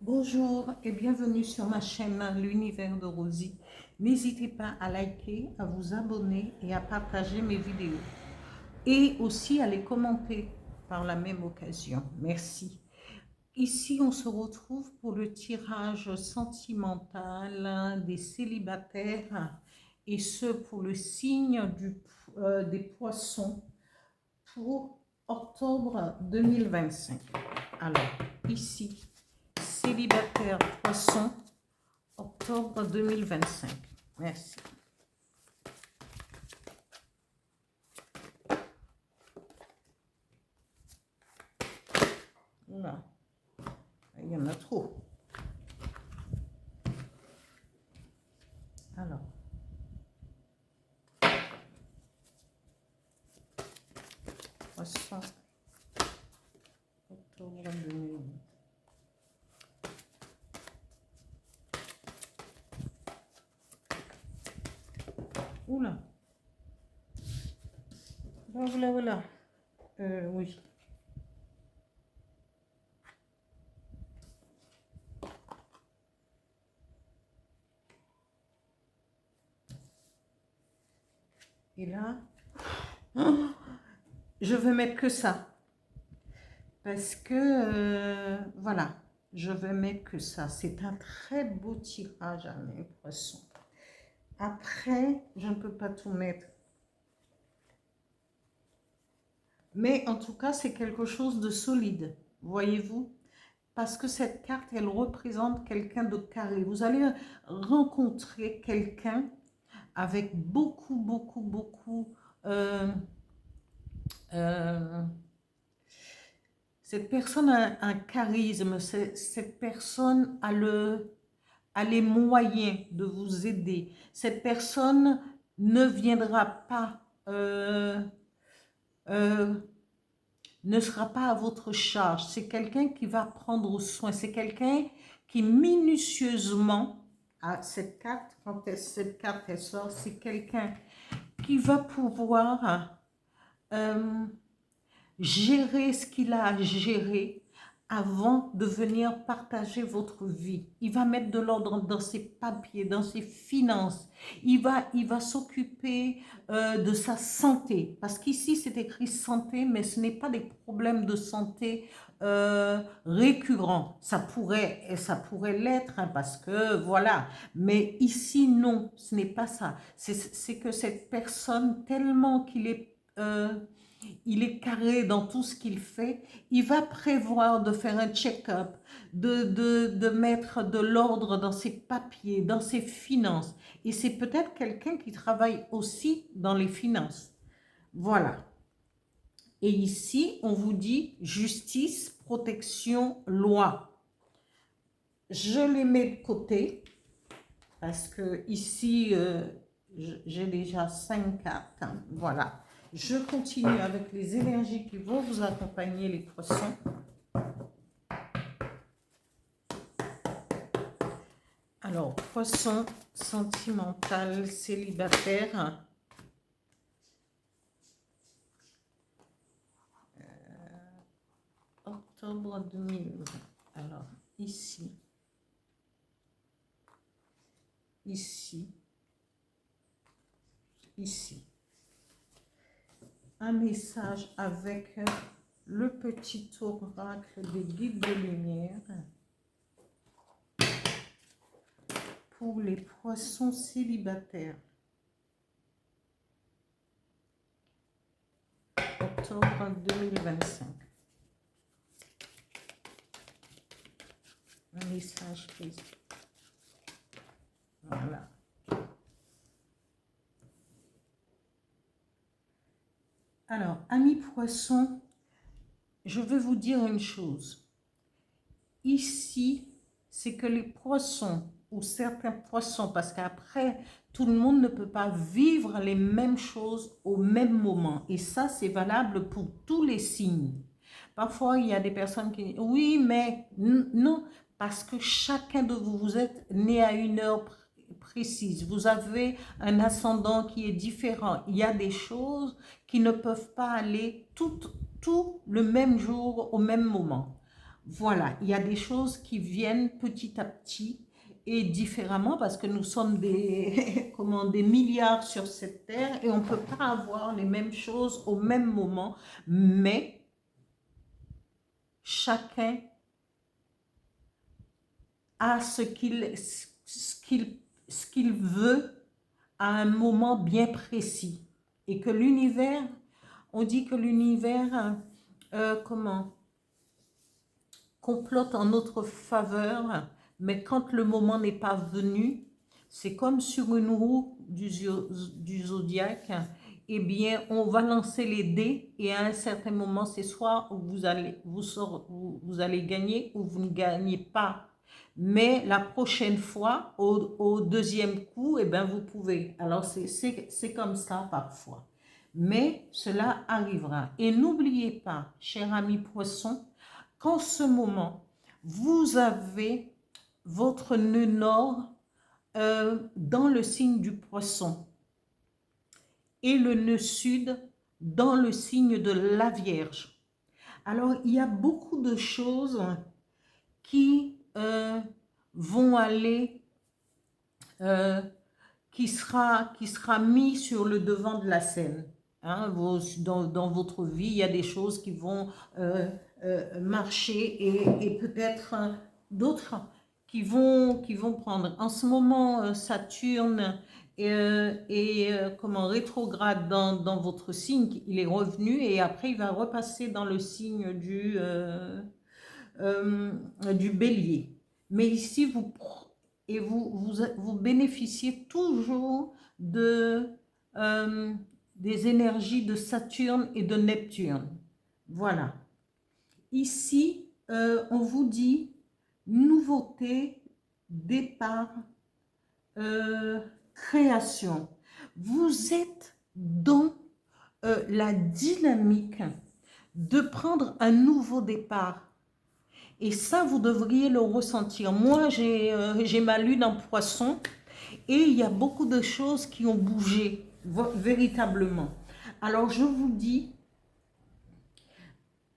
Bonjour et bienvenue sur ma chaîne L'Univers de Rosie. N'hésitez pas à liker, à vous abonner et à partager mes vidéos. Et aussi à les commenter par la même occasion. Merci. Ici, on se retrouve pour le tirage sentimental des célibataires et ce pour le signe des poissons pour octobre 2025. Alors, ici, célibataire poisson, octobre 2025. Merci. Là, il y en a trop. Alors. Poisson, octobre 2025. Oula. Voilà, voilà. Oui. Et là, je vais mettre que ça. Parce que, voilà, je vais mettre que ça. C'est un très beau tirage à mes poissons. Après, je ne peux pas tout mettre. Mais en tout cas, c'est quelque chose de solide, voyez-vous? Parce que cette carte, elle représente quelqu'un de carré. Vous allez rencontrer quelqu'un avec beaucoup. Euh, cette personne a un charisme, cette personne a les moyens de vous aider. Cette personne ne viendra pas... ne sera pas à votre charge. C'est quelqu'un qui va prendre soin. C'est quelqu'un qui minutieusement, cette carte, quand cette carte elle sort, c'est quelqu'un qui va pouvoir gérer ce qu'il a à gérer avant de venir partager votre vie. Il va mettre de l'ordre dans ses papiers, dans ses finances. Il va s'occuper de sa santé. Parce qu'ici, c'est écrit santé, mais ce n'est pas des problèmes de santé récurrents. Ça pourrait l'être, hein, parce que voilà. Mais ici, non, ce n'est pas ça. C'est que cette personne, tellement il est carré dans tout ce qu'il fait, il va prévoir de faire un check-up, de mettre de l'ordre dans ses papiers, dans ses finances. Et c'est peut-être quelqu'un qui travaille aussi dans les finances. Voilà. Et ici, on vous dit justice, protection, loi. Je les mets de côté parce que ici, j'ai déjà 5 cartes. Hein. Voilà. Je continue avec les énergies qui vont vous accompagner, les poissons. Alors, poisson sentimental, célibataire. Octobre 2020. Alors, ici. Un message avec le petit oracle des guides de lumière pour les poissons célibataires. Octobre 2025. Un message précis. Voilà. Alors, amis poissons, je vais vous dire une chose. Ici, c'est que les poissons, ou certains poissons, parce qu'après, tout le monde ne peut pas vivre les mêmes choses au même moment. Et ça, c'est valable pour tous les signes. Parfois, il y a des personnes qui disent, oui, mais non, parce que chacun de vous, vous êtes né à une heure précise. Vous avez un ascendant qui est différent. Il y a des choses qui ne peuvent pas aller tout le même jour, au même moment. Voilà, il y a des choses qui viennent petit à petit et différemment parce que nous sommes des, comment, des milliards sur cette terre et on ne peut pas avoir les mêmes choses au même moment, mais chacun a ce qu'il veut à un moment bien précis. Et que l'univers, on dit que l'univers, comment, complote en notre faveur, mais quand le moment n'est pas venu, c'est comme sur une roue du zodiaque, eh bien, on va lancer les dés et à un certain moment, c'est soit vous allez gagner ou vous ne gagnez pas. Mais la prochaine fois, au deuxième coup, eh bien, vous pouvez. Alors, c'est comme ça parfois. Mais cela arrivera. Et n'oubliez pas, cher ami poisson, qu'en ce moment, vous avez votre nœud nord dans le signe du poisson et le nœud sud dans le signe de la Vierge. Alors, il y a beaucoup de choses qui vont aller, qui sera mis sur le devant de la scène. Hein, dans votre vie, il y a des choses qui vont marcher et peut-être d'autres qui vont prendre. En ce moment, Saturne comment, rétrograde dans votre signe, il est revenu et après il va repasser dans le signe du bélier. Mais ici, vous bénéficiez toujours euh, des énergies de Saturne et de Neptune. Voilà. Ici, on vous dit nouveauté, départ, création. Vous êtes dans la dynamique de prendre un nouveau départ. Et ça, vous devriez le ressentir. Moi, j'ai ma lune en poisson et il y a beaucoup de choses qui ont bougé véritablement. Alors, je vous dis,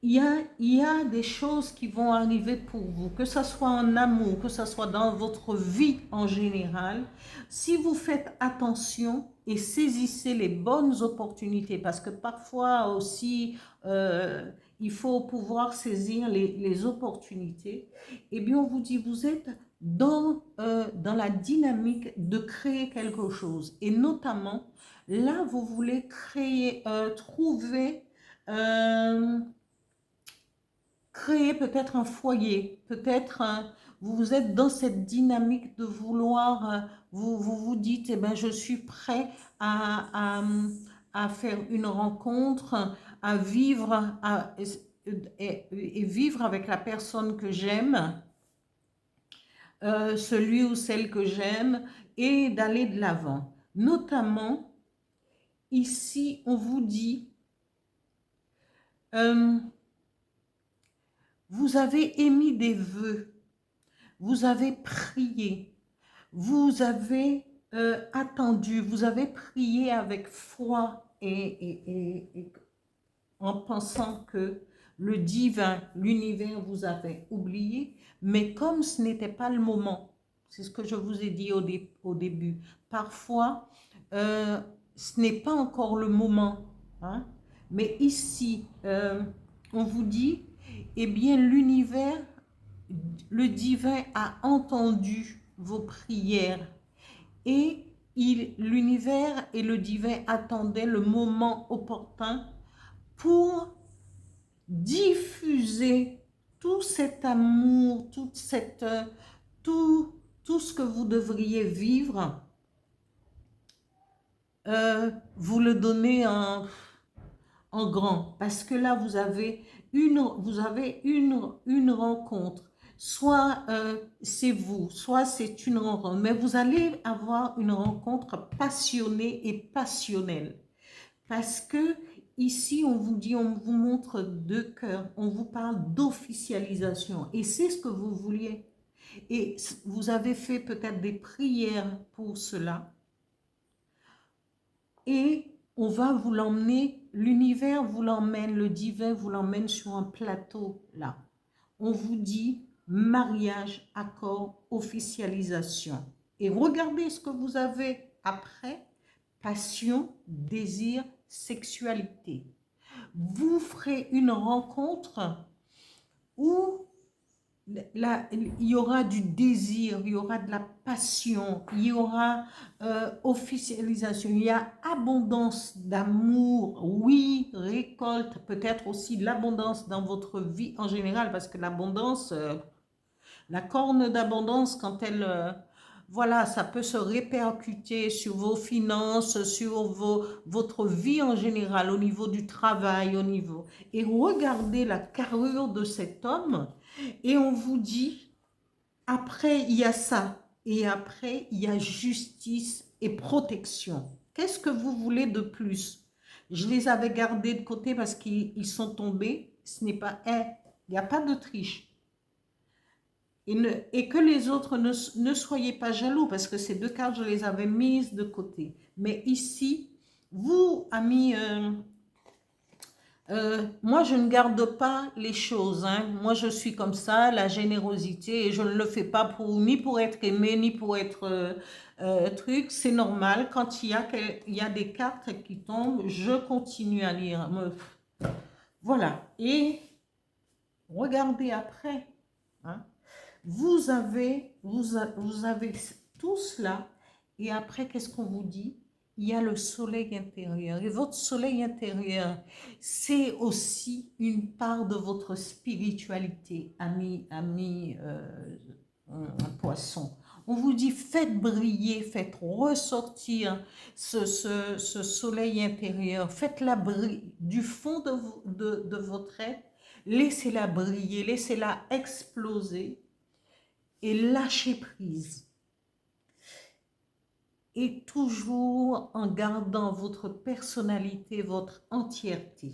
il y a des choses qui vont arriver pour vous, que ce soit en amour, que ce soit dans votre vie en général. Si vous faites attention et saisissez les bonnes opportunités, parce que parfois aussi, il faut pouvoir saisir les opportunités, eh bien, on vous dit, vous êtes dans la dynamique de créer quelque chose. Et notamment, là, vous voulez créer, trouver... créer peut-être un foyer, peut-être vous êtes dans cette dynamique de vouloir, vous dites, eh ben, je suis prêt à faire une rencontre, à vivre, et vivre avec la personne que j'aime, celui ou celle que j'aime, et d'aller de l'avant. Notamment, ici, on vous dit... vous avez émis des vœux, vous avez prié, vous avez attendu, vous avez prié avec foi et en pensant que le divin, l'univers vous avait oublié, mais comme ce n'était pas le moment, c'est ce que je vous ai dit au début, parfois ce n'est pas encore le moment, hein? Mais ici, on vous dit, eh bien l'univers, le divin a entendu vos prières et l'univers et le divin attendaient le moment opportun pour diffuser tout cet amour, tout, tout ce que vous devriez vivre, vous le donnez en grand. Parce que là, vous avez une rencontre. Soit c'est vous, soit c'est une rencontre. Mais vous allez avoir une rencontre passionnée et passionnelle. Parce que ici, on vous dit, on vous montre deux cœurs, on vous parle d'officialisation. Et c'est ce que vous vouliez. Et vous avez fait peut-être des prières pour cela. Et on va vous l'emmener, l'univers vous l'emmène, le divin vous l'emmène sur un plateau là. on vous dit mariage, accord, officialisation. Et regardez ce que vous avez après, passion, désir, sexualité. Vous ferez une rencontre où là, il y aura du désir, il y aura de la passion, il y aura officialisation, il y a abondance d'amour, oui, récolte, peut-être aussi de l'abondance dans votre vie en général, parce que l'abondance, la corne d'abondance, quand elle, voilà, ça peut se répercuter sur vos finances, sur votre vie en général, au niveau du travail, au niveau. Et regardez la carrure de cet homme, et on vous dit, après, il y a ça, et après, il y a justice et protection. Qu'est-ce que vous voulez de plus? Je les avais gardés de côté parce qu'ils sont tombés. Ce n'est pas un, il n'y a pas de triche. Et que les autres ne soyez pas jaloux, parce que ces deux cartes, je les avais mises de côté. Mais ici, vous, amis, moi, je ne garde pas les choses. Hein. Moi, je suis comme ça, la générosité, et je ne le fais pas ni pour être aimé, ni pour être truc. C'est normal. Quand il y a des cartes qui tombent, je continue à lire. Voilà. Et regardez après. Hein. Vous avez tout cela, et après, qu'est-ce qu'on vous dit? Il y a le soleil intérieur. Et votre soleil intérieur, c'est aussi une part de votre spiritualité, ami poisson. On vous dit, faites briller, faites ressortir ce soleil intérieur. Faites-la briller du fond de votre être. Laissez-la briller, laissez-la exploser. Et lâcher prise. Et toujours en gardant votre personnalité, votre entièreté.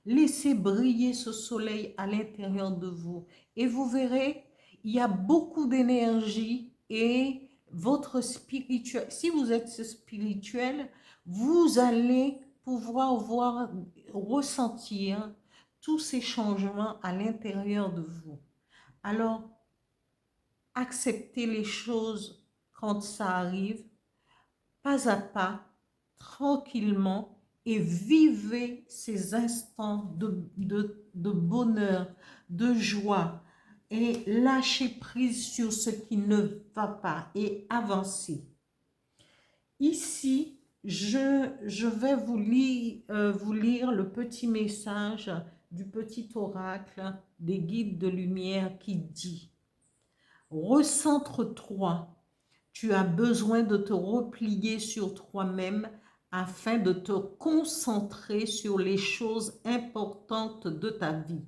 Laissez briller ce soleil à l'intérieur de vous. Et vous verrez, il y a beaucoup d'énergie et votre spirituel. Si vous êtes spirituel, vous allez pouvoir ressentir tous ces changements à l'intérieur de vous. Alors, acceptez les choses quand ça arrive, pas à pas, tranquillement, et vivez ces instants de bonheur, de joie, et lâchez prise sur ce qui ne va pas et avancez. Ici, je vais vous lire le petit message du petit oracle des guides de lumière qui dit: recentre-toi, tu as besoin de te replier sur toi-même afin de te concentrer sur les choses importantes de ta vie.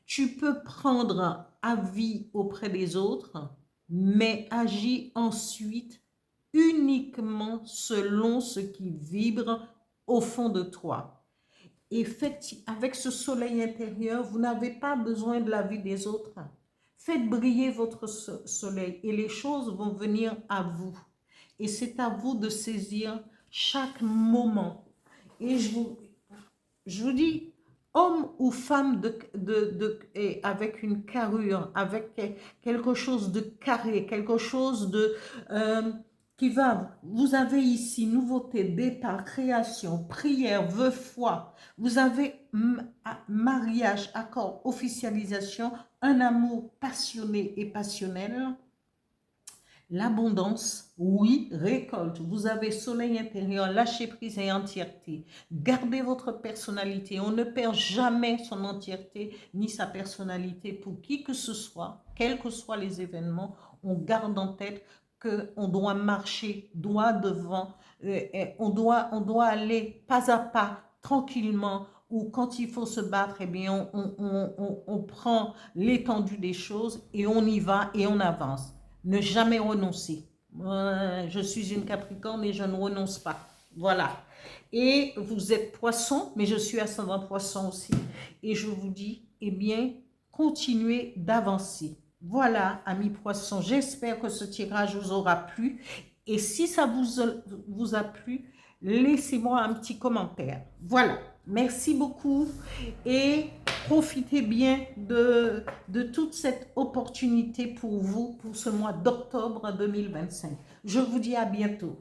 Tu peux prendre avis auprès des autres, mais agis ensuite uniquement selon ce qui vibre au fond de toi. Effectivement, avec ce soleil intérieur, vous n'avez pas besoin de l'avis des autres. Faites briller votre soleil et les choses vont venir à vous. Et c'est à vous de saisir chaque moment. Et je vous dis, homme ou femme avec une carrure, avec quelque chose de carré, quelque chose de qui va, vous avez ici nouveauté, départ, création, prière, vœu, foi. Vous avez mariage, accord, officialisation, un amour passionné et passionnel. L'abondance, oui, récolte. Vous avez soleil intérieur, lâcher prise et entièreté. Gardez votre personnalité. On ne perd jamais son entièreté ni sa personnalité pour qui que ce soit, quels que soient les événements. On garde en tête qu'on doit marcher droit devant, on doit aller pas à pas, tranquillement, ou quand il faut se battre, eh bien, on prend l'étendue des choses et on y va et on avance. Ne jamais renoncer. Je suis une Capricorne et je ne renonce pas. Voilà. Et vous êtes poisson, mais je suis ascendant poisson aussi. Et je vous dis, eh bien, continuez d'avancer. Voilà, amis poissons, j'espère que ce tirage vous aura plu. Et si ça vous a plu, laissez-moi un petit commentaire. Voilà, merci beaucoup. Et Profitez bien de toute cette opportunité pour vous, pour ce mois d'octobre 2025. Je vous dis à bientôt.